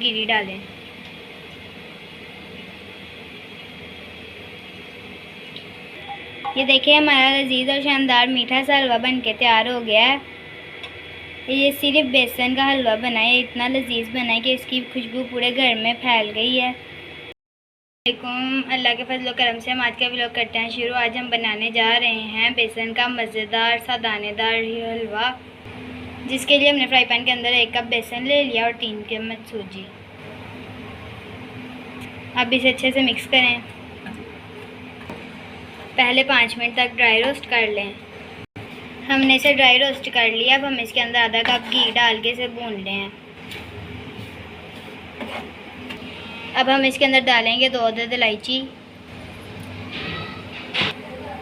गिरी डालें। ये देखिए हमारा लजीज और शानदार मीठा सा हलवा बन के तैयार हो गया है। ये सिर्फ बेसन का हलवा बना है, इतना लजीज बना है कि इसकी खुशबू पूरे घर में फैल गई है। अल्लाह के फजल करम से हम आज का व्लॉग करते हैं शुरू। आज हम बनाने जा रहे हैं बेसन का मज़ेदार सा दानेदार हलवा, जिसके लिए हमने फ्राई पैन के अंदर 1 कप बेसन ले लिया और 3 चम्मच सूजी। अब इसे अच्छे से मिक्स करें। पहले 5 मिनट तक ड्राई रोस्ट कर लें। हमने इसे ड्राई रोस्ट कर लिया। अब हम इसके अंदर आधा कप घी डाल के इसे भून लें हैं। अब हम इसके अंदर डालेंगे 2 अदद इलायची।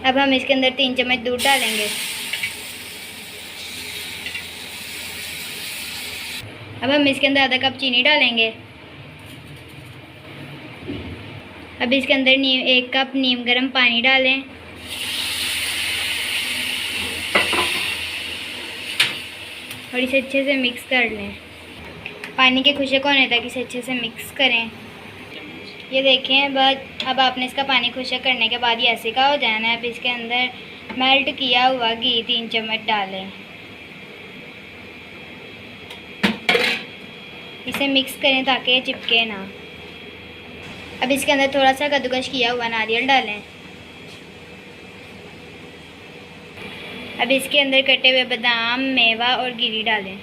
अब हम इसके अंदर 3 चम्मच दूध डालेंगे। अब हम इसके अंदर आधा कप चीनी डालेंगे। अब इसके अंदर 1 कप नीम गर्म पानी डालें। और इसे अच्छे से मिक्स कर लें। पानी के खुशक होने तक इसे अच्छे से मिक्स करें। ये देखें, अब आपने इसका पानी खुशक करने के बाद ये ऐसे का हो जाना है। अब इसके अंदर मेल्ट किया हुआ घी 3 चम्मच डालें। इसे मिक्स करें ताकि ये चिपके ना। अब इसके अंदर थोड़ा सा कद्दूकस किया हुआ नारियल डालें। अब इसके अंदर कटे हुए बादाम, मेवा और गिरी डालें।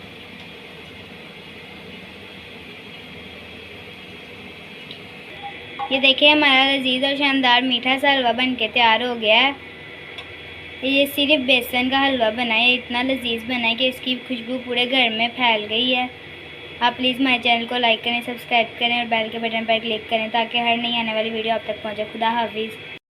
ये देखिए हमारा लजीज और शानदार मीठा सा हलवा बन के तैयार हो गया है। ये सिर्फ बेसन का हलवा बना है, इतना लजीज बना है कि इसकी खुशबू पूरे घर में फैल गई है। आप प्लीज़ हमारे चैनल को लाइक करें, सब्सक्राइब करें और बेल के बटन पर क्लिक करें ताकि हर नई आने वाली वीडियो आप तक पहुंचे। खुदा हाफिज़।